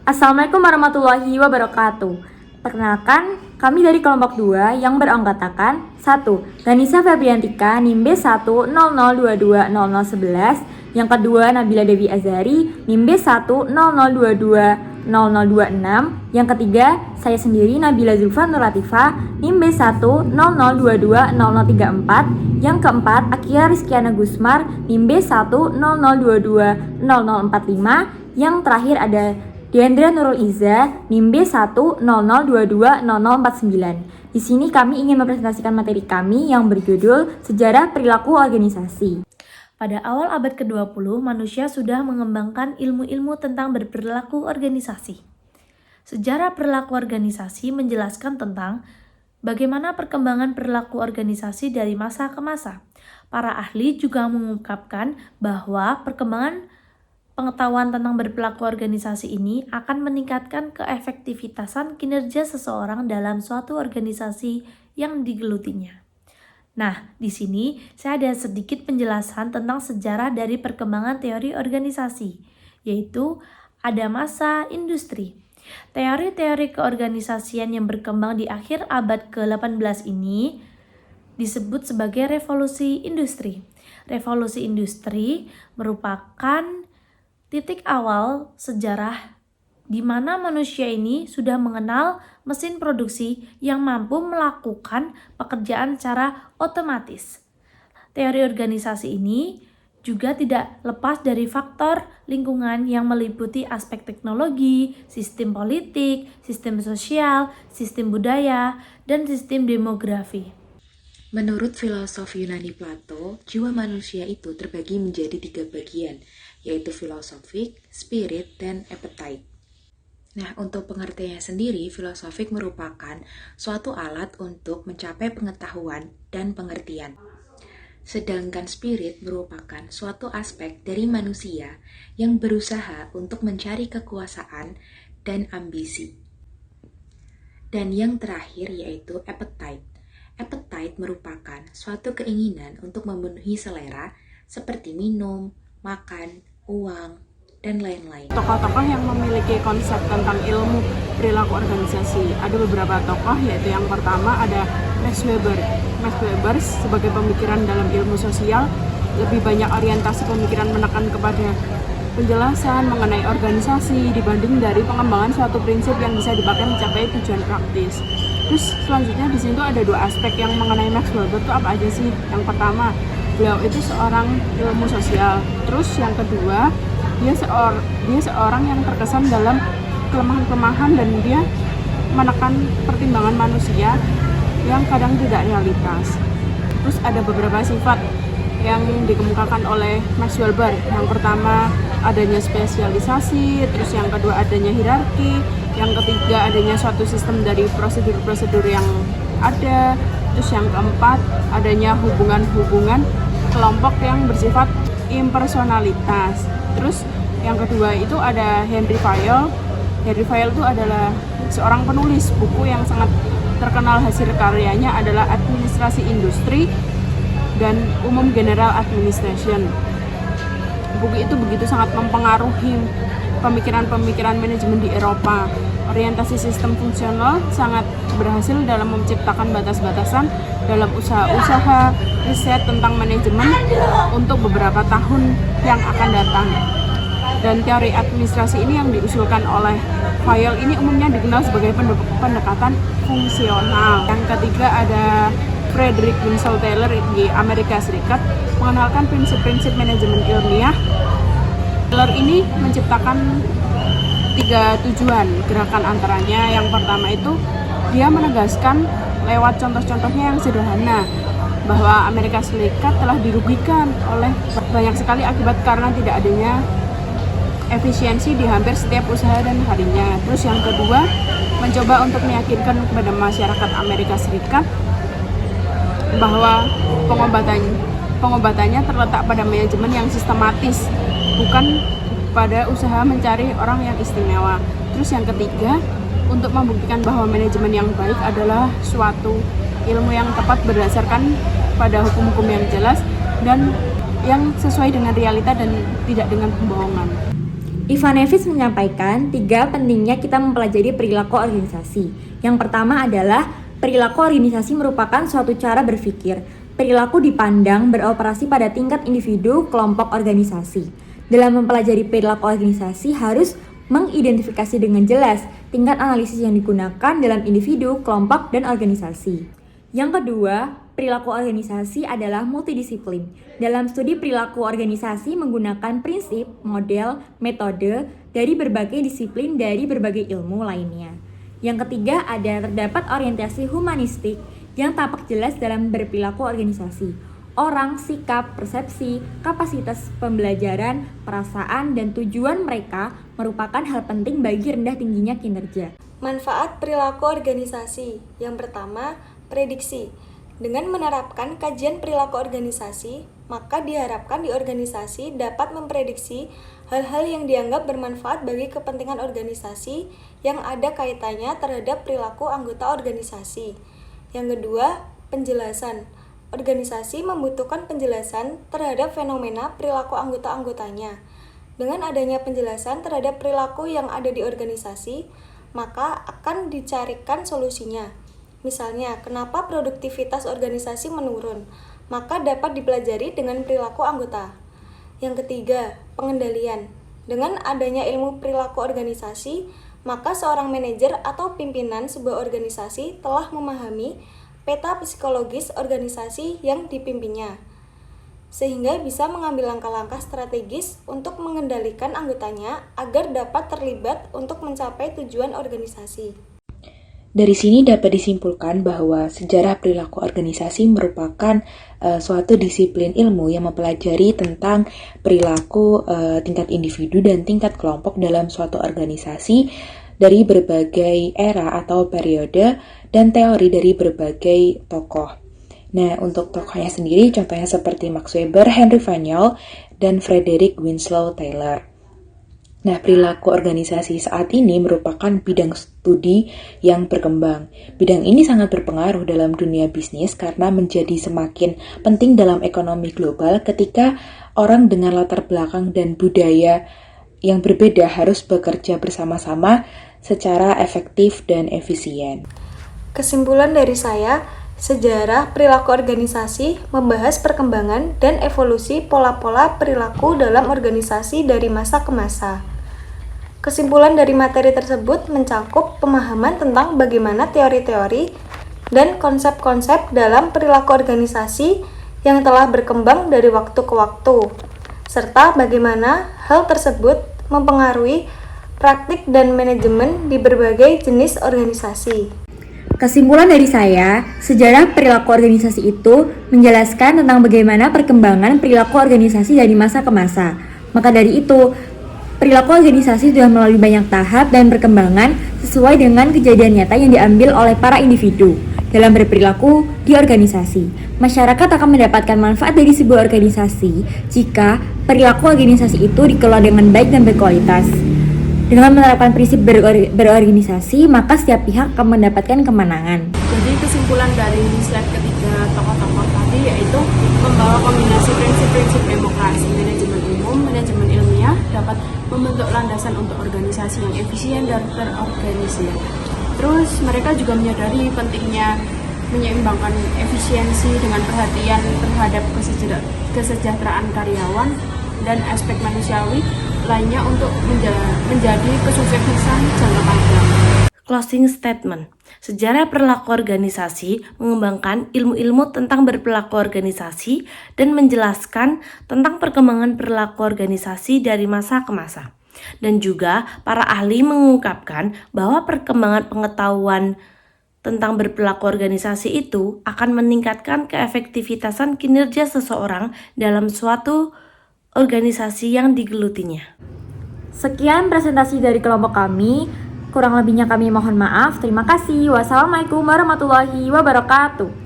Assalamualaikum warahmatullahi wabarakatuh. Perkenalkan, kami dari kelompok 2 yang beranggotakan 1. Ganisa Febriantika NIM B100220011. Yang kedua, Nabila Dewi Azari NIM B100220026. Yang ketiga, saya sendiri Nabila Zulfa Nur Latifah NIM B100220034. Yang keempat, Akia Rizkiana Gusmar NIM B100220045. Yang terakhir ada Diandra Nurul Iza, NIM B100220049. Di sini kami ingin mempresentasikan materi kami yang berjudul Sejarah Perilaku Organisasi. Pada awal abad ke-20, manusia sudah mengembangkan ilmu-ilmu tentang berperilaku organisasi. Sejarah perilaku organisasi menjelaskan tentang bagaimana perkembangan perilaku organisasi dari masa ke masa. Para ahli juga mengungkapkan bahwa perkembangan pengetahuan tentang berperilaku organisasi ini akan meningkatkan keefektivitasan kinerja seseorang dalam suatu organisasi yang digelutinya. Nah, di sini saya ada sedikit penjelasan tentang sejarah dari perkembangan teori organisasi, yaitu ada masa industri. Teori-teori keorganisasian yang berkembang di akhir abad ke-18 ini disebut sebagai revolusi industri. Revolusi industri merupakan titik awal sejarah di mana manusia ini sudah mengenal mesin produksi yang mampu melakukan pekerjaan secara otomatis. Teori organisasi ini juga tidak lepas dari faktor lingkungan yang meliputi aspek teknologi, sistem politik, sistem sosial, sistem budaya, dan sistem demografi. Menurut filosof Yunani Plato, jiwa manusia itu terbagi menjadi 3 bagian, yaitu filosofik, spirit, dan appetite. Nah, untuk pengertiannya sendiri, filosofik merupakan suatu alat untuk mencapai pengetahuan dan pengertian. Sedangkan spirit merupakan suatu aspek dari manusia yang berusaha untuk mencari kekuasaan dan ambisi. Dan yang terakhir yaitu appetite. Appetite merupakan suatu keinginan untuk memenuhi selera seperti minum, makan, uang, dan lain-lain. Tokoh-tokoh yang memiliki konsep tentang ilmu perilaku organisasi. Ada beberapa tokoh, yaitu yang pertama ada Max Weber. Max Weber sebagai pemikiran dalam ilmu sosial lebih banyak orientasi pemikiran menekan kepada penjelasan mengenai organisasi dibanding dari pengembangan suatu prinsip yang bisa dipakai mencapai tujuan praktis. Terus selanjutnya di sini tuh ada 2 aspek yang mengenai Max Weber itu apa aja sih? Yang pertama, beliau itu seorang ilmu sosial. Terus yang kedua, dia seorang yang terkesan dalam kelemahan-kelemahan dan dia menekan pertimbangan manusia yang kadang tidak realitas. Terus ada beberapa sifat yang dikemukakan oleh Max Weber. Yang pertama adanya spesialisasi, terus yang kedua adanya hierarki, yang ketiga adanya suatu sistem dari prosedur-prosedur yang ada, terus yang keempat adanya hubungan-hubungan kelompok yang bersifat impersonalitas. Terus yang kedua itu ada Henry Fayol. Henry Fayol itu adalah seorang penulis buku yang sangat terkenal, hasil karyanya adalah Administrasi Industri dan Umum General Administration. Buku itu begitu sangat mempengaruhi pemikiran-pemikiran manajemen di Eropa. Orientasi sistem fungsional sangat berhasil dalam menciptakan batas-batasan dalam usaha-usaha riset tentang manajemen untuk beberapa tahun yang akan datang. Dan teori administrasi ini yang diusulkan oleh Fayol ini umumnya dikenal sebagai pendekatan fungsional. Yang ketiga ada Frederick Winslow Taylor di Amerika Serikat mengenalkan prinsip-prinsip manajemen ilmiah. Taylor ini menciptakan 3 tujuan gerakan antaranya. Yang pertama itu dia menegaskan lewat contoh-contohnya yang sederhana bahwa Amerika Serikat telah dirugikan oleh banyak sekali akibat karena tidak adanya efisiensi di hampir setiap usaha dan harinya. Terus yang kedua, mencoba untuk meyakinkan kepada masyarakat Amerika Serikat bahwa pengobatannya terletak pada manajemen yang sistematis, bukan pada usaha mencari orang yang istimewa. Terus yang ketiga, untuk membuktikan bahwa manajemen yang baik adalah suatu ilmu yang tepat berdasarkan pada hukum-hukum yang jelas dan yang sesuai dengan realita dan tidak dengan pembohongan. Ivanovich menyampaikan 3 pentingnya kita mempelajari perilaku organisasi. Yang pertama adalah perilaku organisasi merupakan suatu cara berpikir. Perilaku dipandang beroperasi pada tingkat individu, kelompok, organisasi. Dalam mempelajari perilaku organisasi harus mengidentifikasi dengan jelas tingkat analisis yang digunakan dalam individu, kelompok, dan organisasi. Yang kedua, perilaku organisasi adalah multidisiplin. Dalam studi perilaku organisasi menggunakan prinsip, model, metode dari berbagai disiplin dari berbagai ilmu lainnya. Yang ketiga, terdapat orientasi humanistik yang tampak jelas dalam berperilaku organisasi. Orang, sikap, persepsi, kapasitas pembelajaran, perasaan, dan tujuan mereka merupakan hal penting bagi rendah tingginya kinerja. Manfaat perilaku organisasi. Yang pertama, prediksi. Dengan menerapkan kajian perilaku organisasi, maka diharapkan di organisasi dapat memprediksi hal-hal yang dianggap bermanfaat bagi kepentingan organisasi yang ada kaitannya terhadap perilaku anggota organisasi. Yang kedua, penjelasan. Organisasi membutuhkan penjelasan terhadap fenomena perilaku anggota-anggotanya. Dengan adanya penjelasan terhadap perilaku yang ada di organisasi, maka akan dicarikan solusinya. Misalnya, kenapa produktivitas organisasi menurun? Maka dapat dipelajari dengan perilaku anggota. Yang ketiga, pengendalian. Dengan adanya ilmu perilaku organisasi, maka seorang manajer atau pimpinan sebuah organisasi telah memahami peta psikologis organisasi yang dipimpinnya, sehingga bisa mengambil langkah-langkah strategis untuk mengendalikan anggotanya agar dapat terlibat untuk mencapai tujuan organisasi. Dari sini dapat disimpulkan bahwa sejarah perilaku organisasi merupakan suatu disiplin ilmu yang mempelajari tentang perilaku tingkat individu dan tingkat kelompok dalam suatu organisasi dari berbagai era atau periode dan teori dari berbagai tokoh. Nah, untuk tokohnya sendiri contohnya seperti Max Weber, Henry Fagnol, dan Frederick Winslow Taylor. Nah, perilaku organisasi saat ini merupakan bidang studi yang berkembang. Bidang ini sangat berpengaruh dalam dunia bisnis karena menjadi semakin penting dalam ekonomi global ketika orang dengan latar belakang dan budaya yang berbeda harus bekerja bersama-sama secara efektif dan efisien. Kesimpulan dari saya, sejarah perilaku organisasi membahas perkembangan dan evolusi pola-pola perilaku dalam organisasi dari masa ke masa. Kesimpulan dari materi tersebut mencakup pemahaman tentang bagaimana teori-teori dan konsep-konsep dalam perilaku organisasi yang telah berkembang dari waktu ke waktu, serta bagaimana hal tersebut mempengaruhi praktik dan manajemen di berbagai jenis organisasi. Kesimpulan dari saya, sejarah perilaku organisasi itu menjelaskan tentang bagaimana perkembangan perilaku organisasi dari masa ke masa. Maka dari itu, perilaku organisasi sudah melalui banyak tahap dan perkembangan sesuai dengan kejadian nyata yang diambil oleh para individu dalam berperilaku di organisasi. Masyarakat akan mendapatkan manfaat dari sebuah organisasi jika perilaku organisasi itu dikelola dengan baik dan berkualitas. Dengan menerapkan prinsip berorganisasi, maka setiap pihak akan mendapatkan kemenangan. Jadi kesimpulan dari slide ketiga tokoh-tokoh tadi yaitu membawa kombinasi prinsip-prinsip demokrasi, manajemen umum, manajemen ilmiah dapat membentuk landasan untuk organisasi yang efisien dan terorganisir. Terus mereka juga menyadari pentingnya menyeimbangkan efisiensi dengan perhatian terhadap kesejahteraan karyawan dan aspek manusiawi lainnya untuk menjadi kesuksesan jangka panjang. Closing statement. Sejarah perilaku organisasi mengembangkan ilmu-ilmu tentang berperilaku organisasi dan menjelaskan tentang perkembangan perilaku organisasi dari masa ke masa. Dan juga para ahli mengungkapkan bahwa perkembangan pengetahuan tentang berperilaku organisasi itu akan meningkatkan keefektivitasan kinerja seseorang dalam suatu organisasi yang digelutinya. Sekian presentasi dari kelompok kami. Kurang lebihnya kami mohon maaf. Terima kasih. Wassalamualaikum warahmatullahi wabarakatuh.